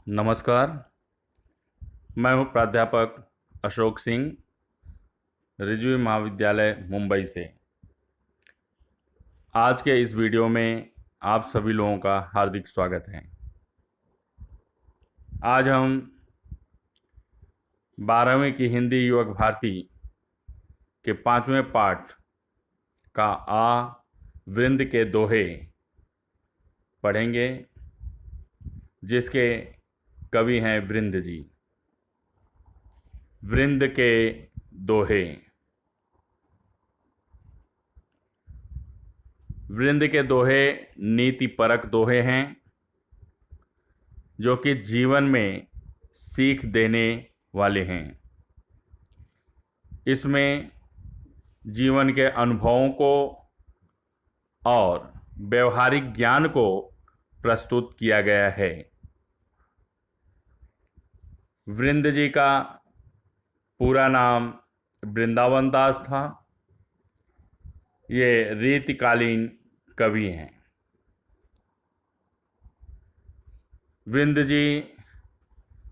नमस्कार। मैं हूं प्राध्यापक अशोक सिंह, रिजवी महाविद्यालय मुंबई से। आज के इस वीडियो में आप सभी लोगों का हार्दिक स्वागत है। आज हम 12वीं की हिंदी युवक भारती के 5वें पाठ का वृंद के दोहे पढ़ेंगे, जिसके कवि हैं वृंद जी। वृंद के दोहे। वृंद के दोहे नीति परक दोहे हैं, जो कि जीवन में सीख देने वाले हैं। इसमें जीवन के अनुभवों को और व्यवहारिक ज्ञान को प्रस्तुत किया गया है। वृंद जी का पूरा नाम वृंदावन दास था। ये रीतिकालीन कवि हैं। वृंद जी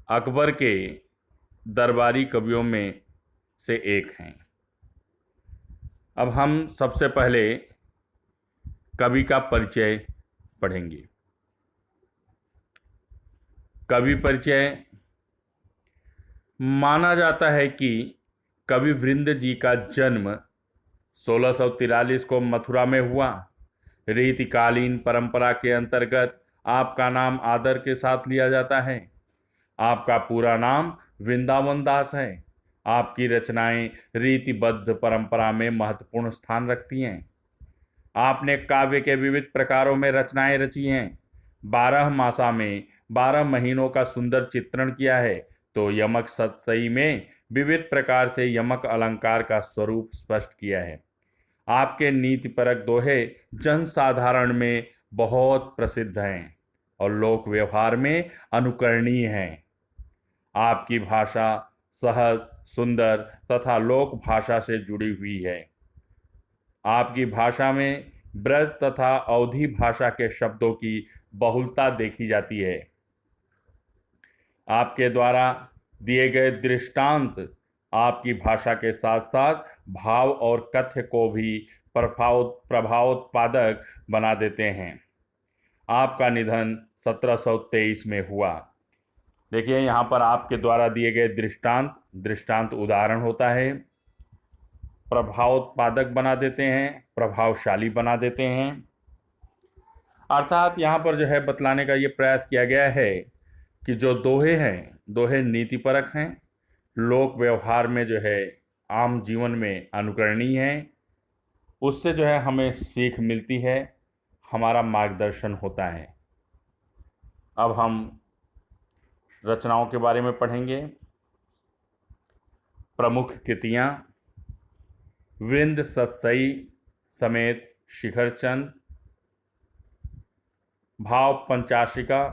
अकबर के दरबारी कवियों में से एक हैं। अब हम सबसे पहले कवि का परिचय पढ़ेंगे। कवि परिचय। माना जाता है कि कवि वृंद जी का जन्म 1643 को मथुरा में हुआ। रीतिकालीन परंपरा के अंतर्गत आपका नाम आदर के साथ लिया जाता है। आपका पूरा नाम वृंदावन दास है। आपकी रचनाएं रीतिबद्ध परंपरा में महत्वपूर्ण स्थान रखती हैं। आपने काव्य के विविध प्रकारों में रचनाएं रची हैं। 12 मासा में 12 महीनों का सुंदर चित्रण किया है। तो यमक सतसई में विविध प्रकार से यमक अलंकार का स्वरूप स्पष्ट किया है। आपके नीतिपरक दोहे जनसाधारण में बहुत प्रसिद्ध हैं और लोक व्यवहार में अनुकरणीय हैं। आपकी भाषा सहज, सुंदर तथा लोक भाषा से जुड़ी हुई है। आपकी भाषा में ब्रज तथा अवधी भाषा के शब्दों की बहुलता देखी जाती है। आपके द्वारा दिए गए दृष्टांत आपकी भाषा के साथ साथ भाव और कथ्य को भी प्रभावोत्पादक बना देते हैं। आपका निधन 1723 में हुआ। देखिए, यहाँ पर आपके द्वारा दिए गए दृष्टांत उदाहरण होता है, प्रभावोत्पादक बना देते हैं, प्रभावशाली बना देते हैं। अर्थात यहाँ पर जो है बतलाने का ये प्रयास किया गया है कि जो दोहे हैं, दोहे नीतिपरक हैं, लोक व्यवहार में जो है आम जीवन में अनुकरणीय हैं। उससे जो है हमें सीख मिलती है, हमारा मार्गदर्शन होता है। अब हम रचनाओं के बारे में पढ़ेंगे। प्रमुख कृतियाँ: वृंद सतसई समेत शिखरचंद, भाव पंचाशिका,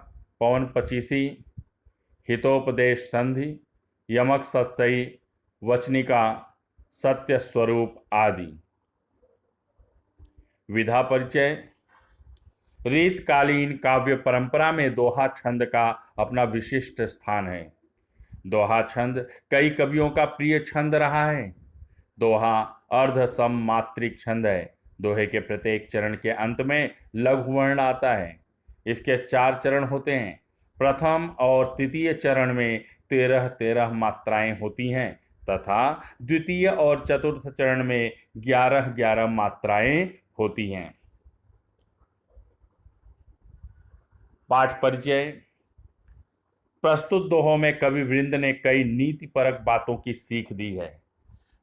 पवन पचीसी, हितोपदेश संधि, यमक सतसई, वचनिका, सत्य स्वरूप आदि। विधा परिचय। रीतकालीन काव्य परंपरा में दोहा छंद का अपना विशिष्ट स्थान है। दोहा छंद कई कवियों का प्रिय छंद रहा है। दोहा अर्ध सम मात्रिक छंद है। दोहे के प्रत्येक चरण के अंत में लघु वर्ण आता है। इसके 4 चरण होते हैं। प्रथम और तृतीय चरण में 13-13 मात्राएं होती हैं तथा द्वितीय और चतुर्थ चरण में 11-11 मात्राएं होती हैं। पाठ परिचय। प्रस्तुत दोहों में कवि वृंद ने कई नीतिपरक बातों की सीख दी है।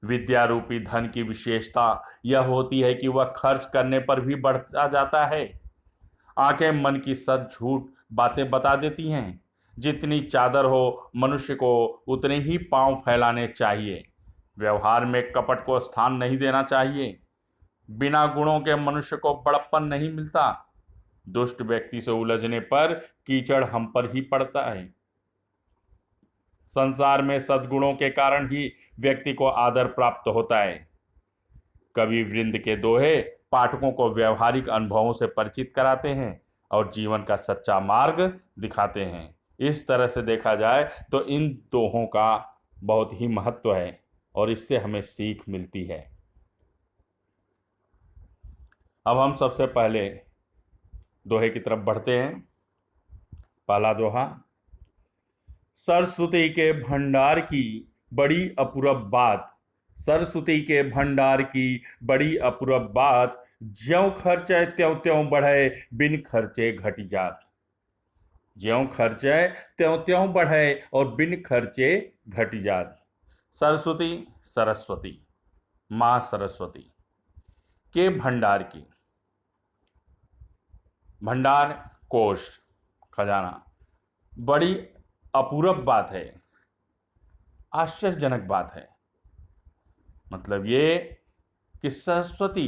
विद्या रूपी धन की विशेषता यह होती है कि वह खर्च करने पर भी बढ़ता जाता है। आंखें मन की सच झूठ बातें बता देती हैं। जितनी चादर हो मनुष्य को उतने ही पांव फैलाने चाहिए। व्यवहार में कपट को स्थान नहीं देना चाहिए। बिना गुणों के मनुष्य को बड़प्पन नहीं मिलता। दुष्ट व्यक्ति से उलझने पर कीचड़ हम पर ही पड़ता है। संसार में सद्गुणों के कारण ही व्यक्ति को आदर प्राप्त होता है। कवि वृंद के दोहे पाठकों को व्यवहारिक अनुभवों से परिचित कराते हैं और जीवन का सच्चा मार्ग दिखाते हैं। इस तरह से देखा जाए तो इन दोहों का बहुत ही महत्व है और इससे हमें सीख मिलती है। अब हम सबसे पहले दोहे की तरफ बढ़ते हैं। पहला दोहा, सरस्वती के भंडार की बड़ी अपूरब बात, सरस्वती के भंडार की बड़ी अपूरब बात, ज्यों खर्चे त्यों त्यों बढ़े, बिन खर्चे घट जात। ज्यों खर्चे त्यों त्यों बढ़े और बिन खर्चे घट जात। सरस्वती, सरस्वती, मां सरस्वती के भंडार की, भंडार कोष, खजाना, बड़ी अपूरब बात है, आश्चर्यजनक बात है। मतलब ये कि सरस्वती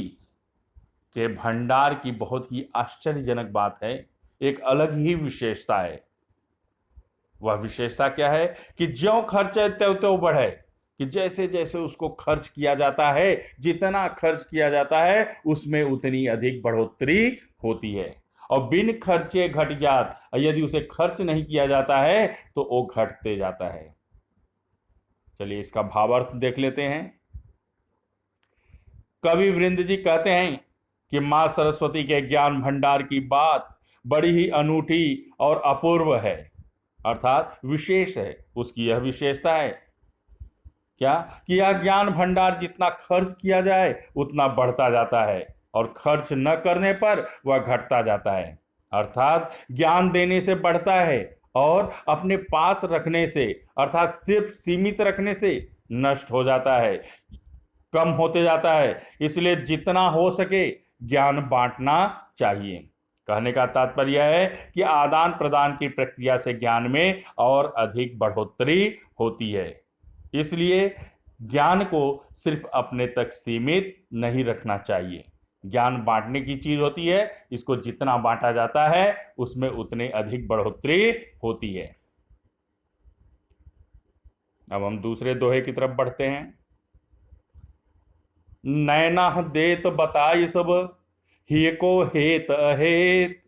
के भंडार की बहुत ही आश्चर्यजनक बात है, एक अलग ही विशेषता है। वह विशेषता क्या है कि ज्यों खर्चे त्यों त्यों बढ़े, कि जैसे जैसे उसको खर्च किया जाता है, जितना खर्च किया जाता है उसमें उतनी अधिक बढ़ोतरी होती है। और बिन खर्चे घट जात, यदि उसे खर्च नहीं किया जाता है तो वो घटते जाता है। चलिए इसका भावार्थ देख लेते हैं। कवि वृंद जी कहते हैं कि मां सरस्वती के ज्ञान भंडार की बात बड़ी ही अनूठी और अपूर्व है, अर्थात विशेष है। उसकी यह विशेषता है क्या कि यह ज्ञान भंडार जितना खर्च किया जाए उतना बढ़ता जाता है और खर्च न करने पर वह घटता जाता है। अर्थात ज्ञान देने से बढ़ता है और अपने पास रखने से, अर्थात सिर्फ सीमित रखने से नष्ट हो जाता है, कम होते जाता है। इसलिए जितना हो सके ज्ञान बांटना चाहिए। कहने का तात्पर्य है कि आदान प्रदान की प्रक्रिया से ज्ञान में और अधिक बढ़ोतरी होती है। इसलिए ज्ञान को सिर्फ अपने तक सीमित नहीं रखना चाहिए। ज्ञान बांटने की चीज होती है, इसको जितना बांटा जाता है उसमें उतने अधिक बढ़ोतरी होती है। अब हम दूसरे दोहे की तरफ बढ़ते हैं। नैना देत बताई सब, ही को हेत अहेत,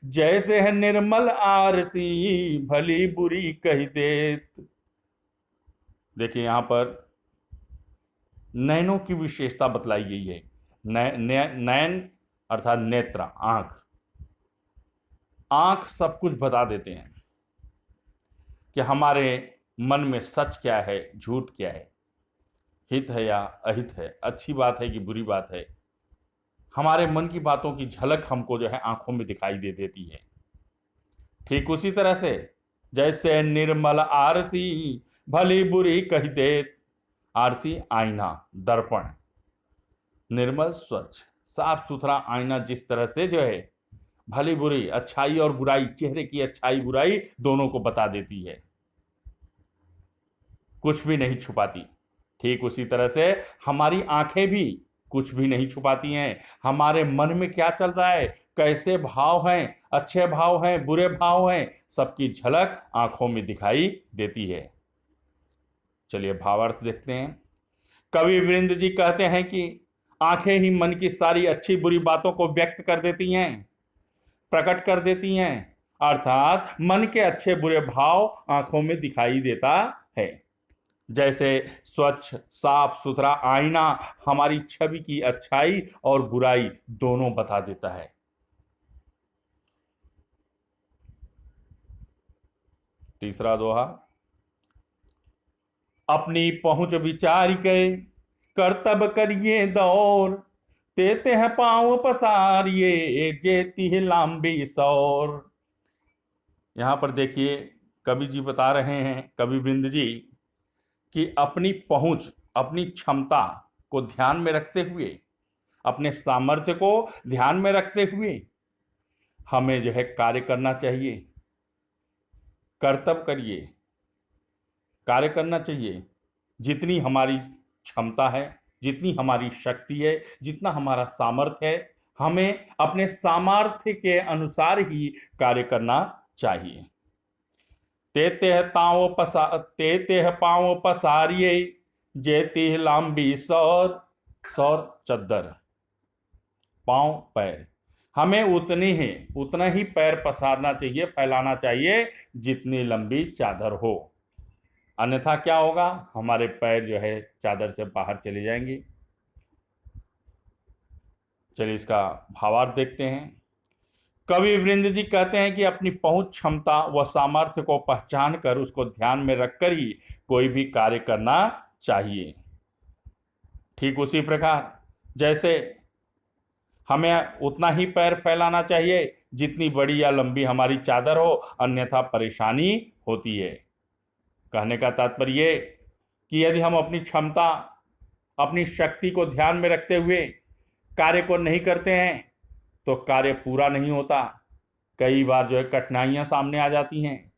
जैसे है निर्मल आरसी, भली बुरी कही देत। देखिए यहां पर नैनों की विशेषता बतलाई गई है। नैन अर्थात नेत्र, आंख। आंख सब कुछ बता देते हैं कि हमारे मन में सच क्या है, झूठ क्या है, हित है या अहित है, अच्छी बात है कि बुरी बात है। हमारे मन की बातों की झलक हमको जो है आंखों में दिखाई दे देती है। ठीक उसी तरह से जैसे निर्मल आरसी, भली बुरी कही देत। आरसी आईना, दर्पण, निर्मल स्वच्छ साफ सुथरा आईना जिस तरह से जो है भली बुरी, अच्छाई और बुराई, चेहरे की अच्छाई बुराई दोनों को बता देती है, कुछ भी नहीं छुपाती। ठीक उसी तरह से हमारी आंखें भी कुछ भी नहीं छुपाती हैं। हमारे मन में क्या चल रहा है, कैसे भाव हैं, अच्छे भाव हैं, बुरे भाव हैं, सबकी झलक आंखों में दिखाई देती है। चलिए भावार्थ देखते हैं। कवि वृंद जी कहते हैं कि आंखें ही मन की सारी अच्छी बुरी बातों को व्यक्त कर देती हैं, प्रकट कर देती हैं। अर्थात मन के अच्छे बुरे भाव आंखों में दिखाई देता है। जैसे स्वच्छ साफ सुथरा आईना हमारी छवि की अच्छाई और बुराई दोनों बता देता है। तीसरा दोहा, अपनी पहुंच विचार के कर्तव्य करिए दौर, तेते हैं पांव पसारिए, जेती है लांबी सौर। यहां पर देखिए कवि जी बता रहे हैं, कवि वृंद जी, कि अपनी पहुंच, अपनी क्षमता को ध्यान में रखते हुए, अपने सामर्थ्य को ध्यान में रखते हुए हमें जो है कार्य करना चाहिए। कर्तव्य करिए, कार्य करना चाहिए। जितनी हमारी क्षमता है, जितनी हमारी शक्ति है, जितना हमारा सामर्थ्य है, हमें अपने सामर्थ्य के अनुसार ही कार्य करना चाहिए। तेते पांव पसारिए, जेती लांबी सौर। सौर चद्दर, पांव पैर, हमें उतना ही पैर पसारना चाहिए, फैलाना चाहिए जितनी लंबी चादर हो। अन्यथा क्या होगा, हमारे पैर जो है चादर से बाहर चले जाएंगे। चलिए इसका भावार्थ देखते हैं। कवि वृंद जी कहते हैं कि अपनी पहुंच, क्षमता व सामर्थ्य को पहचान कर उसको ध्यान में रखकर ही कोई भी कार्य करना चाहिए। ठीक उसी प्रकार जैसे हमें उतना ही पैर फैलाना चाहिए जितनी बड़ी या लंबी हमारी चादर हो, अन्यथा परेशानी होती है। कहने का तात्पर्य ये कि यदि हम अपनी क्षमता, अपनी शक्ति को ध्यान में रखते हुए कार्य को नहीं करते हैं तो कार्य पूरा नहीं होता। कई बार जो है कठिनाइयां सामने आ जाती हैं,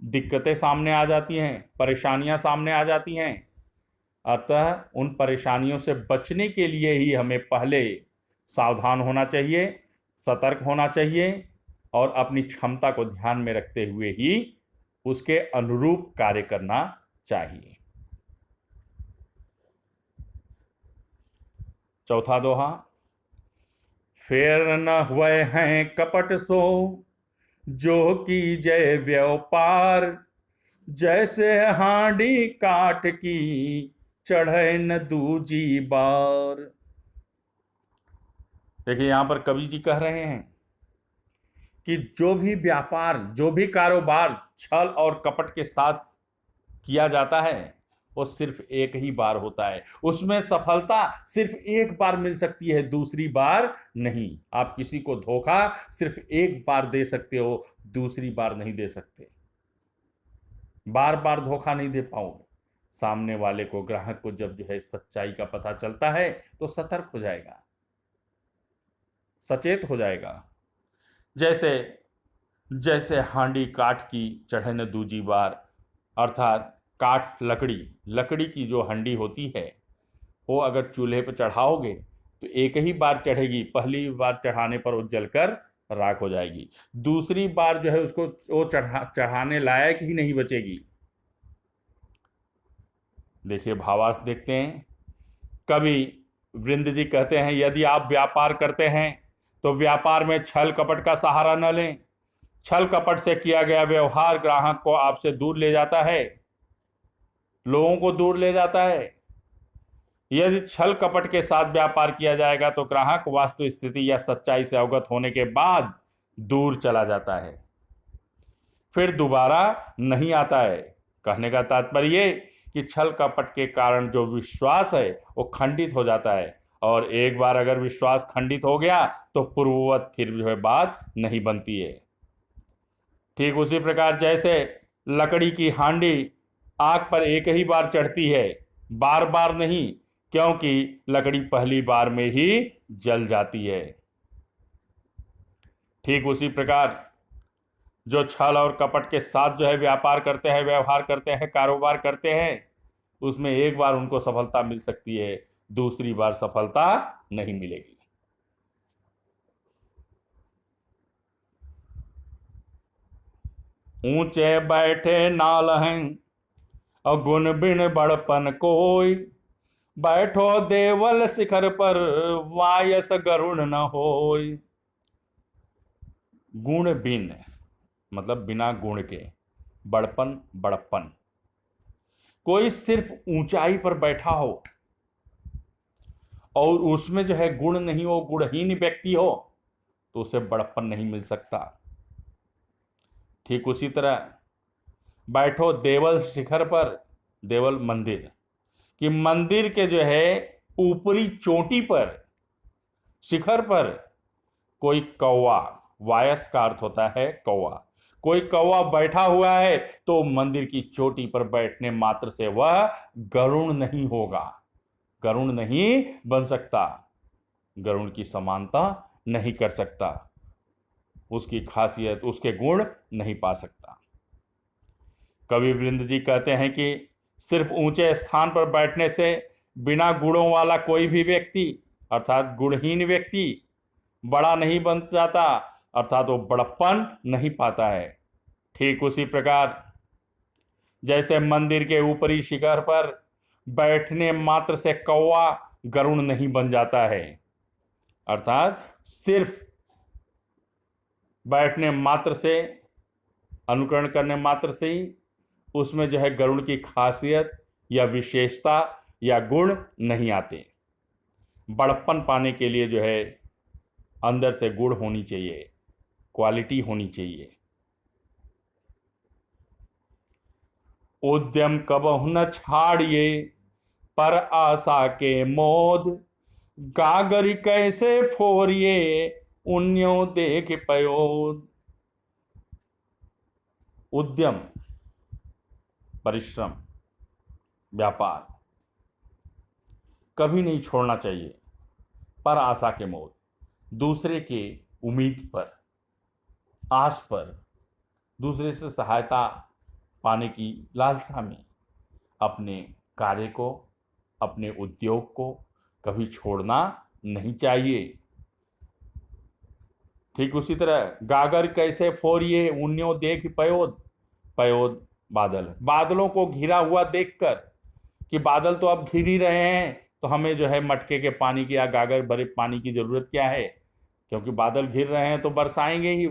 दिक्कतें सामने आ जाती हैं, परेशानियां सामने आ जाती हैं। अतः उन परेशानियों से बचने के लिए ही हमें पहले सावधान होना चाहिए, सतर्क होना चाहिए और अपनी क्षमता को ध्यान में रखते हुए ही उसके अनुरूप कार्य करना चाहिए। चौथा दोहा। फेर न हुए हैं कपट सो जो की जय व्यापार, जैसे हांडी काट की चढ़े न दूजी बार। देखिए यहां पर कवि जी कह रहे हैं कि जो भी व्यापार, जो भी कारोबार छल और कपट के साथ किया जाता है वो सिर्फ एक ही बार होता है। उसमें सफलता सिर्फ एक बार मिल सकती है, दूसरी बार नहीं। आप किसी को धोखा सिर्फ एक बार दे सकते हो, दूसरी बार नहीं दे सकते। बार बार धोखा नहीं दे पाओगे। सामने वाले को, ग्राहक को जब जो है सच्चाई का पता चलता है तो सतर्क हो जाएगा, सचेत हो जाएगा। जैसे हांडी काठ की चढ़े न दूजी बार, अर्थात काठ, लकड़ी की जो हांडी होती है वो अगर चूल्हे पर चढ़ाओगे तो एक ही बार चढ़ेगी। पहली बार चढ़ाने पर वो जलकर राख हो जाएगी, दूसरी बार जो है उसको वो चढ़ाने लायक ही नहीं बचेगी। देखिए भावार्थ देखते हैं। कवि वृंद जी कहते हैं यदि आप व्यापार करते हैं तो व्यापार में छल कपट का सहारा न लें। छल कपट से किया गया व्यवहार ग्राहक को आपसे दूर ले जाता है, लोगों को दूर ले जाता है। यदि छल कपट के साथ व्यापार किया जाएगा तो ग्राहक वास्तु स्थिति या सच्चाई से अवगत होने के बाद दूर चला जाता है, फिर दोबारा नहीं आता है। कहने का तात्पर्य कि छल कपट के कारण जो विश्वास है वो खंडित हो जाता है, और एक बार अगर विश्वास खंडित हो गया तो पूर्ववत फिर जो है बात नहीं बनती है। ठीक उसी प्रकार जैसे लकड़ी की हांडी आग पर एक ही बार चढ़ती है, बार बार नहीं, क्योंकि लकड़ी पहली बार में ही जल जाती है। ठीक उसी प्रकार जो छल और कपट के साथ जो है व्यापार करते हैं, व्यवहार करते हैं, कारोबार करते हैं, उसमें एक बार उनको सफलता मिल सकती है, दूसरी बार सफलता नहीं मिलेगी। ऊंचे बैठे नाल हैं और गुण बिन बड़पन कोई, बैठो देवल शिखर पर वायस गरुण न होय। गुण बिन मतलब बिना गुण के, बड़प्पन। कोई सिर्फ ऊंचाई पर बैठा हो और उसमें जो है गुण नहीं हो, गुणहीन व्यक्ति हो, तो उसे बड़प्पन नहीं मिल सकता। ठीक उसी तरह बैठो देवल शिखर पर, देवल मंदिर, कि मंदिर के जो है ऊपरी चोटी पर, शिखर पर कोई कौवा, वायस का अर्थ होता है कौवा, कोई कौवा बैठा हुआ है तो मंदिर की चोटी पर बैठने मात्र से वह गरुण नहीं होगा, गरुण नहीं बन सकता, गरुण की समानता नहीं कर सकता, उसकी खासियत, उसके गुण नहीं पा सकता। कवि वृंद जी कहते हैं कि सिर्फ ऊंचे स्थान पर बैठने से बिना गुणों वाला कोई भी व्यक्ति, अर्थात गुणहीन व्यक्ति, बड़ा नहीं बन जाता, अर्थात वो बड़प्पन नहीं पाता है। ठीक उसी प्रकार जैसे मंदिर के ऊपरी शिखर पर बैठने मात्र से कौवा गरुण नहीं बन जाता है, अर्थात सिर्फ बैठने मात्र से, अनुकरण करने मात्र से ही उसमें जो है गरुड़ की खासियत या विशेषता या गुण नहीं आते। बड़प्पन पाने के लिए जो है अंदर से गुण होनी चाहिए, क्वालिटी होनी चाहिए। उद्यम कबहु न छाड़िए, पर आशा के मोद, गागर कैसे फोरिए, उन्यों देख पयोद। उद्यम, परिश्रम, व्यापार कभी नहीं छोड़ना चाहिए, पर आशा के मोद, दूसरे के उम्मीद पर, आस पर, दूसरे से सहायता पाने की लालसा में अपने कार्य को, अपने उद्योग को कभी छोड़ना नहीं चाहिए। ठीक उसी तरह गागर कैसे फोरिए, उन्यों देख पयोद। पयोद बादल, बादलों को घिरा हुआ देखकर कि बादल तो अब घिर ही रहे हैं, तो हमें जो है मटके के पानी की या गागर भरे पानी की जरूरत क्या है, क्योंकि बादल घिर रहे हैं तो बरसाएंगे ही,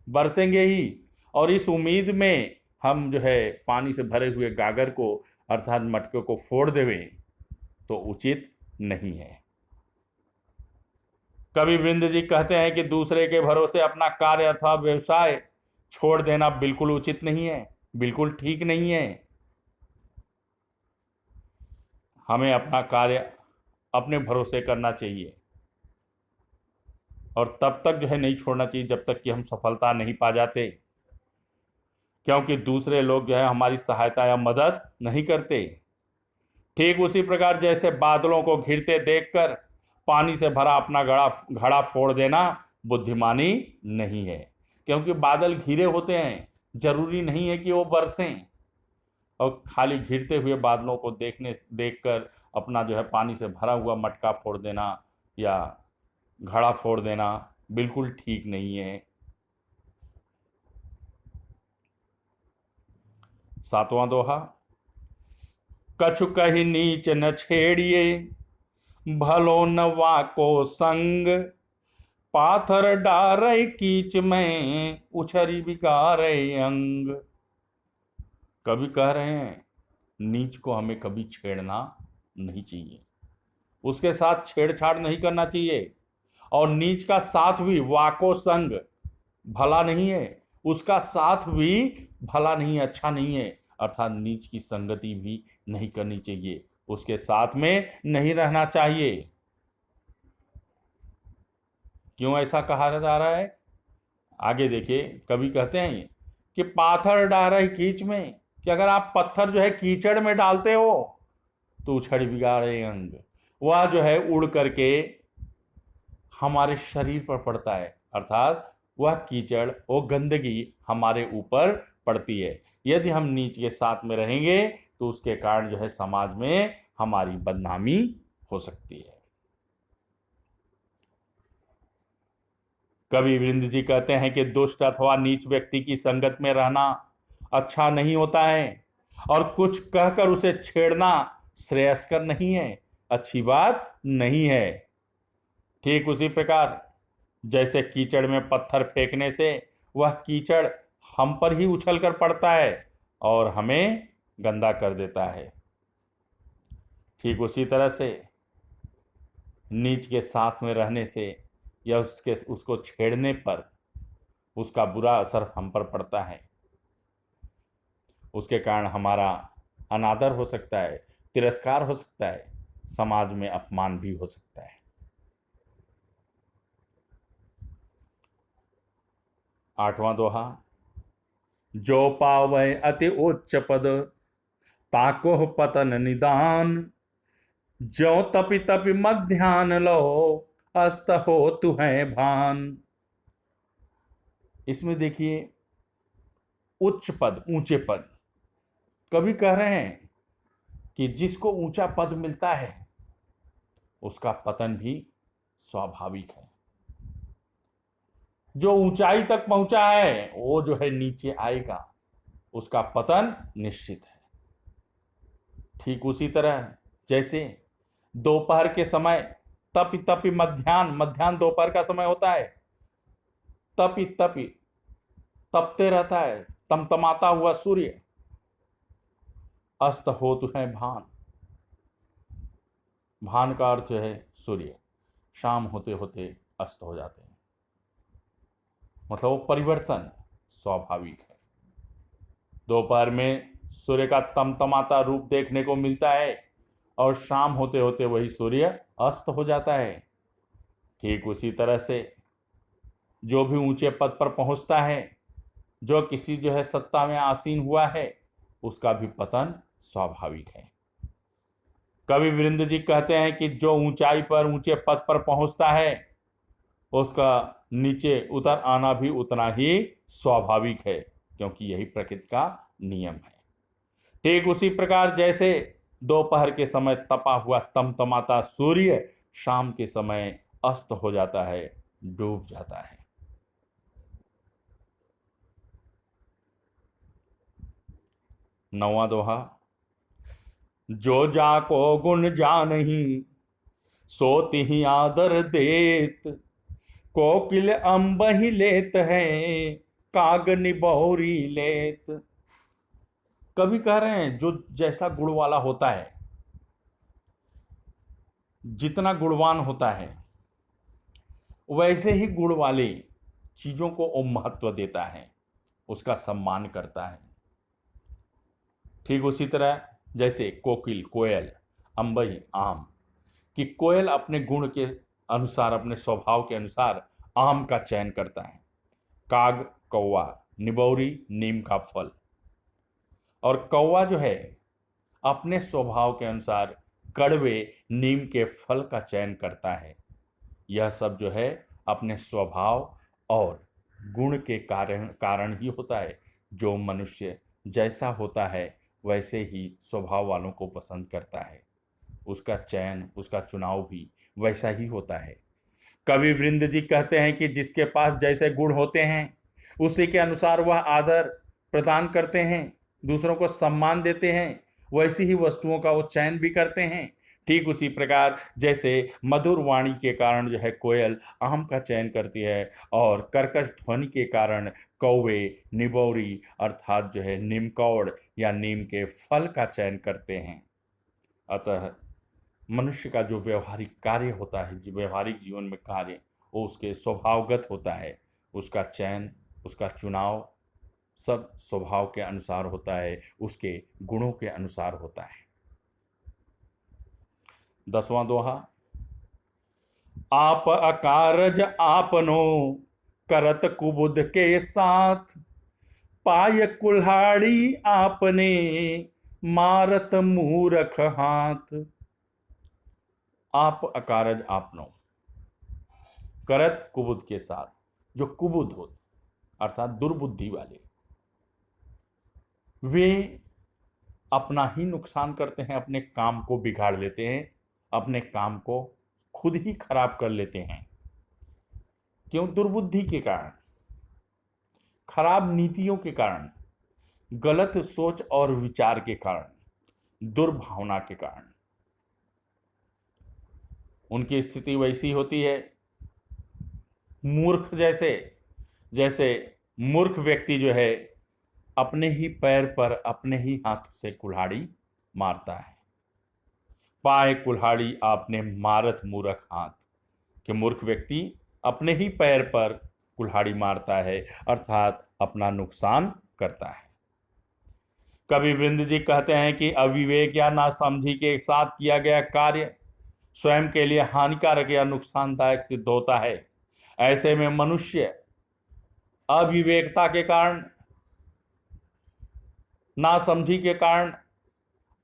बरसेंगे ही। और इस उम्मीद में हम जो है पानी से भरे हुए गागर को अर्थात मटके को फोड़ देवें तो उचित नहीं है। कवि वृंद जी कहते हैं कि दूसरे के भरोसे अपना कार्य अथवा व्यवसाय छोड़ देना बिल्कुल उचित नहीं है, बिल्कुल ठीक नहीं है। हमें अपना कार्य अपने भरोसे करना चाहिए और तब तक जो है नहीं छोड़ना चाहिए जब तक कि हम सफलता नहीं पा जाते, क्योंकि दूसरे लोग जो है हमारी सहायता या मदद नहीं करते। ठीक उसी प्रकार जैसे बादलों को घिरते देखकर पानी से भरा अपना घड़ा फोड़ देना बुद्धिमानी नहीं है, क्योंकि बादल घिरे होते हैं, जरूरी नहीं है कि वो बरसें। और खाली घिरते हुए बादलों को देखकर अपना जो है पानी से भरा हुआ मटका फोड़ देना या घड़ा फोड़ देना बिल्कुल ठीक नहीं है। 7वां दोहा, कछु कही नीच न छेड़िए, भलो न वाको संग, पाथर डारे कीच में, उछरी बिगारे अंग। कभी कह रहे हैं नीच को हमें कभी छेड़ना नहीं चाहिए, उसके साथ छेड़छाड़ नहीं करना चाहिए। और नीच का साथ भी, वाको संग, भला नहीं है, उसका साथ भी भला नहीं है, अच्छा नहीं है, अर्थात नीच की संगति भी नहीं करनी चाहिए, उसके साथ में नहीं रहना चाहिए। क्यों ऐसा कहा जा रहा है, आगे देखिए। कवि कहते हैं कि पाथर डारे कीच में, कि अगर आप पत्थर जो है कीचड़ में डालते हो तो उछड़ बिगाड़े अंग, वह जो है उड़ करके हमारे शरीर पर पड़ता है, अर्थात वह कीचड़, वो गंदगी हमारे ऊपर पड़ती है। यदि हम नीच के साथ में रहेंगे तो उसके कारण जो है समाज में हमारी बदनामी हो सकती है। कवि वृंद जी कहते हैं कि दुष्ट अथवा नीच व्यक्ति की संगत में रहना अच्छा नहीं होता है और कुछ कहकर उसे छेड़ना श्रेयस्कर नहीं है, अच्छी बात नहीं है। ठीक उसी प्रकार जैसे कीचड़ में पत्थर फेंकने से वह कीचड़ हम पर ही उछल कर पड़ता है और हमें गंदा कर देता है, ठीक उसी तरह से नीच के साथ में रहने से या उसको छेड़ने पर उसका बुरा असर हम पर पड़ता है, उसके कारण हमारा अनादर हो सकता है, तिरस्कार हो सकता है, समाज में अपमान भी हो सकता है। 8वां दोहा, जो पावै अति उच्च पद, ताको पतन निदान, ज्यो तपि तपि मध्यान लो, अस्त हो तुहै भान। इसमें देखिए उच्च पद, ऊंचे पद, कभी कह रहे हैं कि जिसको ऊंचा पद मिलता है उसका पतन भी स्वाभाविक है, जो ऊंचाई तक पहुंचा है वो जो है नीचे आएगा, उसका पतन निश्चित है। ठीक उसी तरह जैसे दोपहर के समय तपि तपि मध्याह्न, मध्याह्न दोपहर का समय होता है, तपी तपी तपते रहता है, तमतमाता हुआ सूर्य। अस्त होत है भान, भान का अर्थ है सूर्य, शाम होते होते अस्त हो जाते हैं। मतलब वो परिवर्तन स्वाभाविक है। दोपहर में सूर्य का तमतमाता रूप देखने को मिलता है और शाम होते होते वही सूर्य अस्त हो जाता है। ठीक उसी तरह से जो भी ऊंचे पद पर पहुंचता है, जो किसी सत्ता में आसीन हुआ है, उसका भी पतन स्वाभाविक है। कवि वृंद जी कहते हैं कि जो ऊंचाई पर ऊंचे पद पर पहुंचता है, उसका नीचे उतर आना भी उतना ही स्वाभाविक है, क्योंकि यही प्रकृति का नियम है। ठीक उसी प्रकार जैसे दोपहर के समय तपा हुआ तमतमाता सूर्य शाम के समय अस्त हो जाता है, डूब जाता है। नौवां दोहा। जो जाको गुण जानही सो तिहि आदर देत, कोकिल अंबहि लेत है काग निबौरी लेत। कभी कह रहे हैं जो जैसा गुण वाला होता है, जितना गुणवान होता है, वैसे ही गुण वाले चीजों को वो महत्व देता है, उसका सम्मान करता है। ठीक उसी तरह जैसे कोकिल कोयल, अंबई आम, कि कोयल अपने गुण के अनुसार, अपने स्वभाव के अनुसार आम का चयन करता है। काग कौवा, निबौरी नीम का फल। और कौवा अपने स्वभाव के अनुसार कड़वे नीम के फल का चयन करता है। यह सब अपने स्वभाव और गुण के कारण ही होता है। जो मनुष्य जैसा होता है वैसे ही स्वभाव वालों को पसंद करता है, उसका चयन, उसका चुनाव भी वैसा ही होता है। कवि वृंद जी कहते हैं कि जिसके पास जैसे गुण होते हैं उसी के अनुसार वह आदर प्रदान करते हैं, दूसरों को सम्मान देते हैं, वैसी ही वस्तुओं का वो चयन भी करते हैं। ठीक उसी प्रकार जैसे मधुर वाणी के कारण कोयल आम का चयन करती है और कर्कश ध्वनि के कारण कौवे निबौरी अर्थात नीमकौड़ या नीम के फल का चयन करते हैं। अतः मनुष्य का जो व्यवहारिक कार्य होता है, जो व्यवहारिक जीवन में कार्य, वो उसके स्वभावगत होता है। उसका चयन, उसका चुनाव सब स्वभाव के अनुसार होता है, उसके गुणों के अनुसार होता है। 10वां दोहा। आप अकारज आपनो करत कुबुद के साथ, पाय कुल्हाड़ी आपने मारत मूरख हाथ। आप अकारज आपनो, करत कुबुद के साथ, जो कुबुद होते अर्थात दुर्बुद्धि वाले, वे अपना ही नुकसान करते हैं, अपने काम को बिगाड़ लेते हैं, अपने काम को खुद ही खराब कर लेते हैं। क्यों? दुर्बुद्धि के कारण, खराब नीतियों के कारण, गलत सोच और विचार के कारण, दुर्भावना के कारण उनकी स्थिति वैसी होती है। मूर्ख जैसे मूर्ख व्यक्ति अपने ही पैर पर अपने ही हाथ से कुल्हाड़ी मारता है। पाए कुल्हाड़ी आपने मारत मूर्ख हाथ, कि मूर्ख व्यक्ति अपने ही पैर पर कुल्हाड़ी मारता है, अर्थात अपना नुकसान करता है। कवि वृंद जी कहते हैं कि अविवेक या नासमझी के साथ किया गया कार्य स्वयं के लिए हानिकारक या नुकसानदायक सिद्ध होता है। ऐसे में मनुष्य अविवेकता के कारण, नासमझी के कारण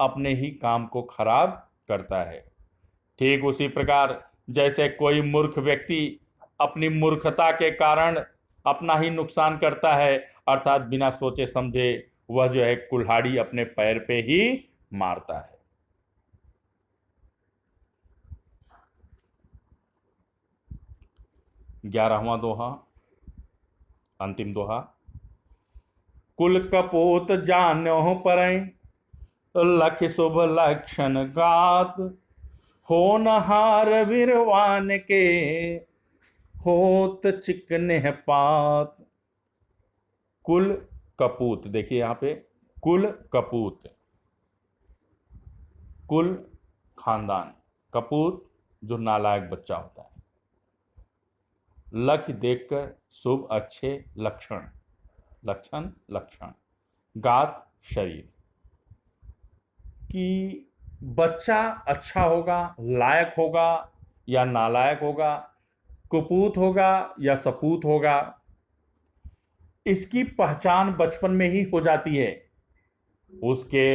अपने ही काम को खराब करता है। ठीक उसी प्रकार जैसे कोई मूर्ख व्यक्ति अपनी मूर्खता के कारण अपना ही नुकसान करता है, अर्थात बिना सोचे समझे वह कुल्हाड़ी अपने पैर पे ही मारता है। ग्यारहवां दोहा, अंतिम दोहा। कुल कपोत जान्यो परय लख शुभ लक्षण गात, होनहार वीरवान के होत चिकने पात। कुल कपूत, देखिए यहां पे कुल कपूत, कुल खानदान, कपूत जो नालायक बच्चा होता है। लख देखकर शुभ अच्छे लक्षण, लक्षण लक्षण, गात शरीर, कि बच्चा अच्छा होगा, लायक होगा या नालायक होगा, कुपूत होगा या सपूत होगा, इसकी पहचान बचपन में ही हो जाती है। उसके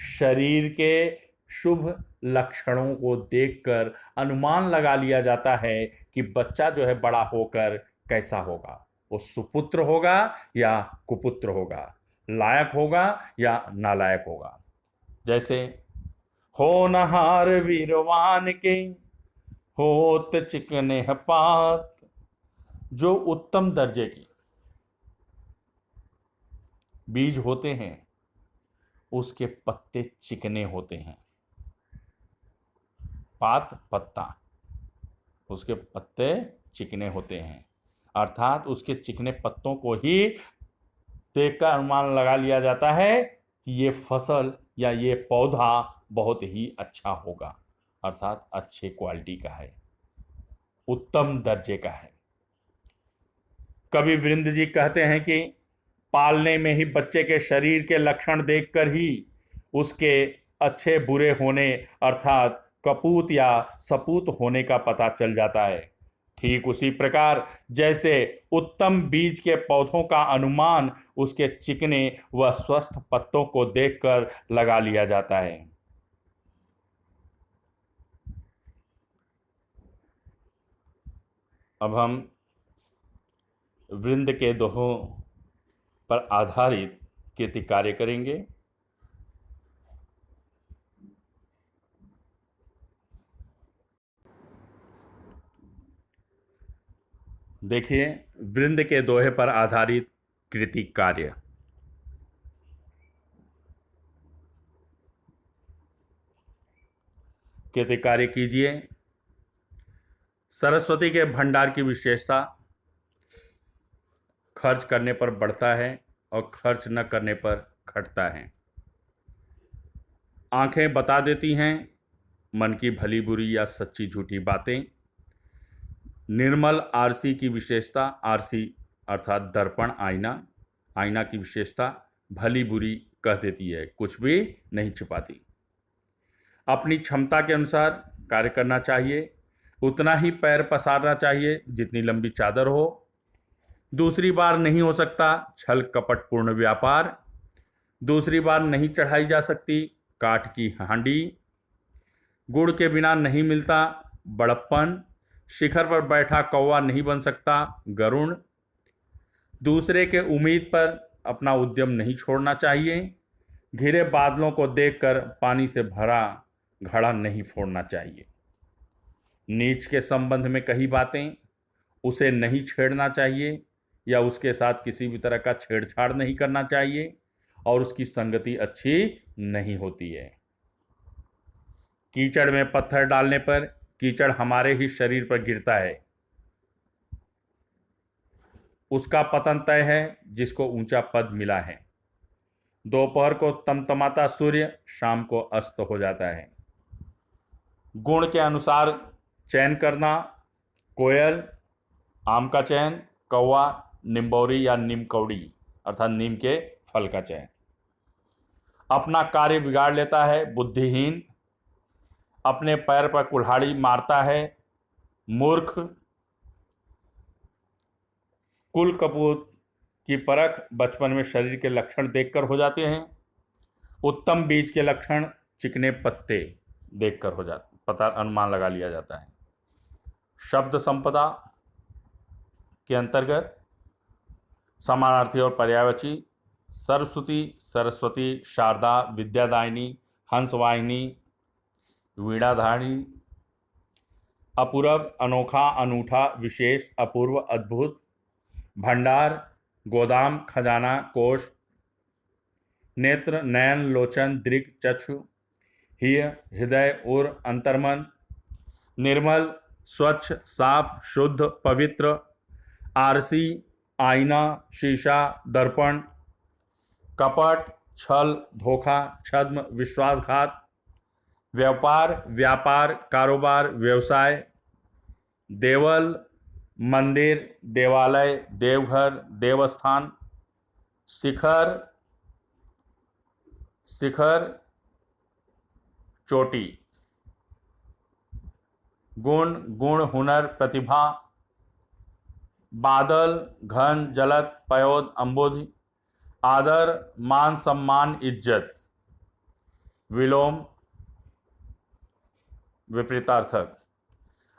शरीर के शुभ लक्षणों को देखकर अनुमान लगा लिया जाता है कि बच्चा जो है बड़ा होकर कैसा होगा, वो सुपुत्र होगा या कुपुत्र होगा, लायक होगा या नालायक होगा। जैसे होनहार वीरवान के होत चिकने पात। जो उत्तम दर्जे की बीज होते हैं उसके पत्ते चिकने होते हैं। पात पत्ता, उसके पत्ते चिकने होते हैं, अर्थात उसके चिकने पत्तों को ही देखकर अनुमान लगा लिया जाता है कि ये फसल या ये पौधा बहुत ही अच्छा होगा, अर्थात अच्छे क्वालिटी का है, उत्तम दर्जे का है। कवि वृंद जी कहते हैं कि पालने में ही बच्चे के शरीर के लक्षण देखकर ही उसके अच्छे बुरे होने अर्थात कपूत या सपूत होने का पता चल जाता है। ठीक उसी प्रकार जैसे उत्तम बीज के पौधों का अनुमान उसके चिकने व स्वस्थ पत्तों को देखकर लगा लिया जाता है। अब हम वृंद के दोहों पर आधारित कृति कार्य करेंगे। देखिए वृंद के दोहे पर आधारित कृति कार्य। कृति कार्य कीजिए। सरस्वती के भंडार की विशेषता खर्च करने पर बढ़ता है और खर्च न करने पर घटता है। आंखें बता देती हैं मन की भली बुरी या सच्ची झूठी बातें। निर्मल आरसी की विशेषता, आरसी अर्थात दर्पण, आईना, आईना की विशेषता भली बुरी कह देती है, कुछ भी नहीं छिपाती। अपनी क्षमता के अनुसार कार्य करना चाहिए, उतना ही पैर पसारना चाहिए जितनी लंबी चादर हो। दूसरी बार नहीं हो सकता छल कपटपूर्ण व्यापार। दूसरी बार नहीं चढ़ाई जा सकती काठ की हांडी। गुड़ के बिना नहीं मिलता बड़प्पन। शिखर पर बैठा कौवा नहीं बन सकता गरुण। दूसरे के उम्मीद पर अपना उद्यम नहीं छोड़ना चाहिए। घिरे बादलों को देखकर पानी से भरा घड़ा नहीं फोड़ना चाहिए। नीच के संबंध में कही बातें उसे नहीं छेड़ना चाहिए या उसके साथ किसी भी तरह का छेड़छाड़ नहीं करना चाहिए और उसकी संगति अच्छी नहीं होती है। कीचड़ में पत्थर डालने पर कीचड़ हमारे ही शरीर पर गिरता है। उसका पतन तय है जिसको ऊंचा पद मिला है। दोपहर को तमतमाता सूर्य शाम को अस्त हो जाता है। गुण के अनुसार चयन करना, कोयल, आम का चयन, कौवा, निम्बौरी या नीम कौड़ी अर्थात नीम के फल का चयन। अपना कार्य बिगाड़ लेता है बुद्धिहीन। अपने पैर पर कुल्हाड़ी मारता है मूर्ख। कुल कपूत की परख बचपन में शरीर के लक्षण देखकर हो जाते हैं। उत्तम बीज के लक्षण चिकने पत्ते देखकर हो जाते, पता अनुमान लगा लिया जाता है। शब्द संपदा के अंतर्गत समानार्थी और पर्यायवाची सरस्वती, सरस्वती, शारदा, विद्यादायिनी, हंसवाहिनी, वीणाधारिणी। अपूर्व, अनोखा, अनूठा, विशेष, अपूर्व, अद्भुत। भंडार, गोदाम, खजाना, कोष। नेत्र, नयन, लोचन, दृक्, चक्षु। हिय, हृदय और अंतर्मन। निर्मल, स्वच्छ, साफ, शुद्ध, पवित्र। आरसी, आईना, शीशा, दर्पण। कपट, छल, धोखा, छद्म, विश्वासघात। व्यापार, व्यापार, कारोबार, व्यवसाय। देवल, मंदिर, देवालय, देवघर, देवस्थान। शिखर, शिखर, चोटी। गुण, गुण, हुनर, प्रतिभा। बादल, घन, जलद, पयोद, अम्बुधि। आदर, मान, सम्मान, इज्जत। विलोम, विपरीतार्थक।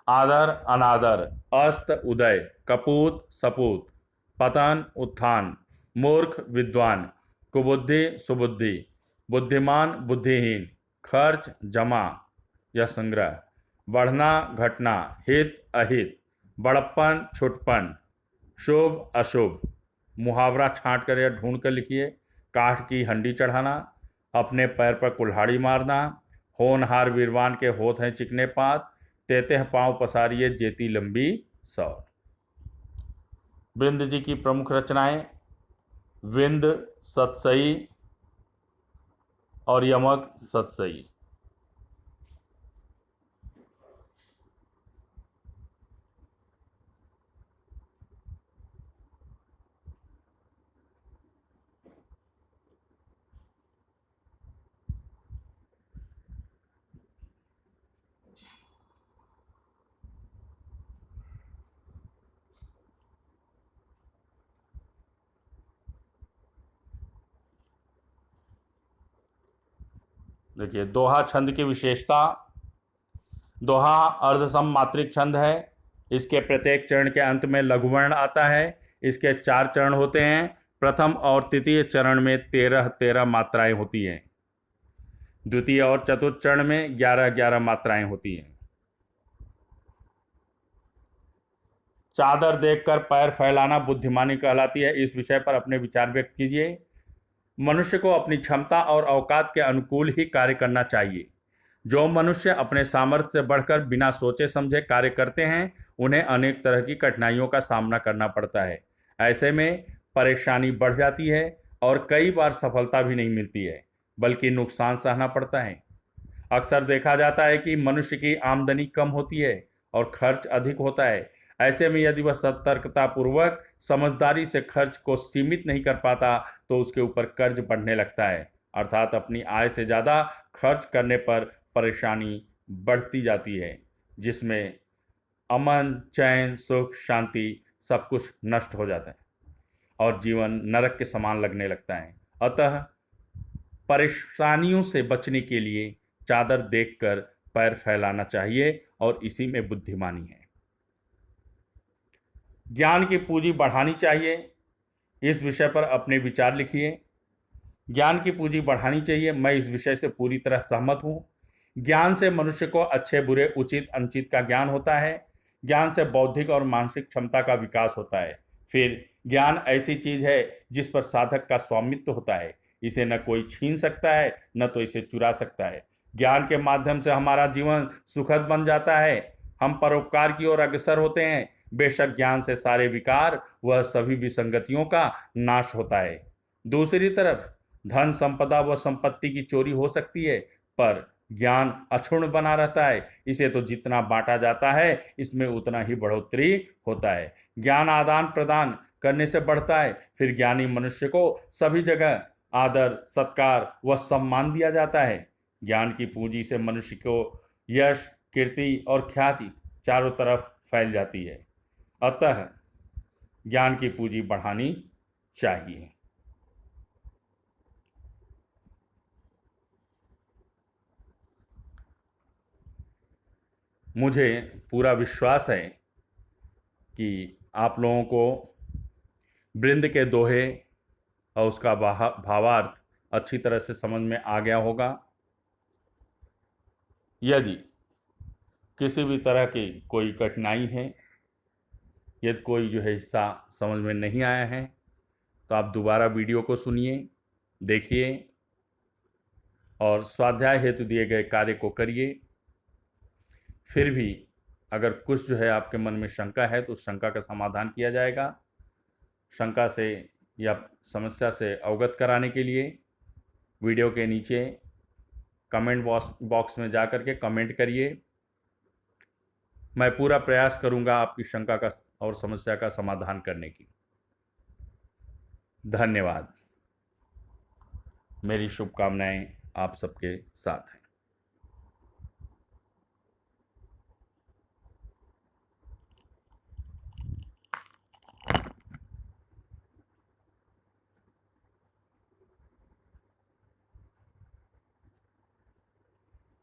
आदर, अनादर। अस्त, उदय। कपूत, सपूत। पतन, उत्थान। मूर्ख, विद्वान। कुबुद्धि, सुबुद्धि। बुद्धिमान, बुद्धिहीन। खर्च, जमा या संग्रह। बढ़ना, घटना। हित, अहित। बड़प्पन, छुटपन। शुभ, अशुभ। मुहावरा छांट कर या ढूंढ कर लिखिए। काठ की हंडी चढ़ाना। अपने पैर पर कुल्हाड़ी मारना। होनहार वीरवान के होत हैं चिकने पात। तेते पांव पसारिए जेती लंबी सौ। वृंद जी की प्रमुख रचनाएं विंद, सतसई और यमक, सतसई। देखिए, दोहा छंद की विशेषता। दोहा अर्धसम मात्रिक छंद है। इसके प्रत्येक चरण के अंत में लघुवर्ण आता है। इसके 4 चरण होते हैं। प्रथम और तृतीय चरण में 13-13 मात्राएं होती हैं। द्वितीय और चतुर्थ चरण में 11-11 मात्राएं होती हैं। चादर देखकर पैर फैलाना बुद्धिमानी कहलाती है। इस विषय पर अपने विचार व्यक्त कीजिए। मनुष्य को अपनी क्षमता और औकात के अनुकूल ही कार्य करना चाहिए। जो मनुष्य अपने सामर्थ्य से बढ़कर बिना सोचे समझे कार्य करते हैं, उन्हें अनेक तरह की कठिनाइयों का सामना करना पड़ता है। ऐसे में परेशानी बढ़ जाती है और कई बार सफलता भी नहीं मिलती है, बल्कि नुकसान सहना पड़ता है। अक्सर देखा जाता है कि मनुष्य की आमदनी कम होती है और खर्च अधिक होता है। ऐसे में यदि वह सतर्कतापूर्वक समझदारी से खर्च को सीमित नहीं कर पाता, तो उसके ऊपर कर्ज बढ़ने लगता है, अर्थात अपनी आय से ज़्यादा खर्च करने पर परेशानी बढ़ती जाती है, जिसमें अमन, चैन, सुख, शांति सब कुछ नष्ट हो जाता है और जीवन नरक के समान लगने लगता है। अतः परेशानियों से बचने के लिए चादर देखकर पैर फैलाना चाहिए और इसी में बुद्धिमानी है। ज्ञान की पूंजी बढ़ानी चाहिए। इस विषय पर अपने विचार लिखिए। ज्ञान की पूंजी बढ़ानी चाहिए। मैं इस विषय से पूरी तरह सहमत हूँ। ज्ञान से मनुष्य को अच्छे बुरे उचित अनुचित का ज्ञान होता है। ज्ञान से बौद्धिक और मानसिक क्षमता का विकास होता है। फिर ज्ञान ऐसी चीज है जिस पर साधक का स्वामित्व होता है। इसे न कोई छीन सकता है, न तो इसे चुरा सकता है। ज्ञान के माध्यम से हमारा जीवन सुखद बन जाता है। हम परोपकार की ओर अग्रसर होते हैं। बेशक ज्ञान से सारे विकार व सभी विसंगतियों का नाश होता है। दूसरी तरफ धन संपदा व संपत्ति की चोरी हो सकती है, पर ज्ञान अक्षुण्ण बना रहता है। इसे तो जितना बांटा जाता है, इसमें उतना ही बढ़ोतरी होता है। ज्ञान आदान प्रदान करने से बढ़ता है। फिर ज्ञानी मनुष्य को सभी जगह आदर, सत्कार व सम्मान दिया जाता है। ज्ञान की पूंजी से मनुष्य को यश, कीर्ति और ख्याति चारों तरफ फैल जाती है। अतः ज्ञान की पूंजी बढ़ानी चाहिए। मुझे पूरा विश्वास है कि आप लोगों को वृंद के दोहे और उसका भावार्थ अच्छी तरह से समझ में आ गया होगा। यदि किसी भी तरह की कोई कठिनाई है, यदि कोई जो है हिस्सा समझ में नहीं आया है, तो आप दोबारा वीडियो को सुनिए, देखिए और स्वाध्याय हेतु दिए गए कार्य को करिए। फिर भी अगर कुछ जो है आपके मन में शंका है तो उस शंका का समाधान किया जाएगा। शंका से या समस्या से अवगत कराने के लिए वीडियो के नीचे कमेंट बॉक्स में जा कर के कमेंट करिए। मैं पूरा प्रयास करूंगा आपकी शंका का और समस्या का समाधान करने की। धन्यवाद। मेरी शुभकामनाएं आप सबके साथ हैं।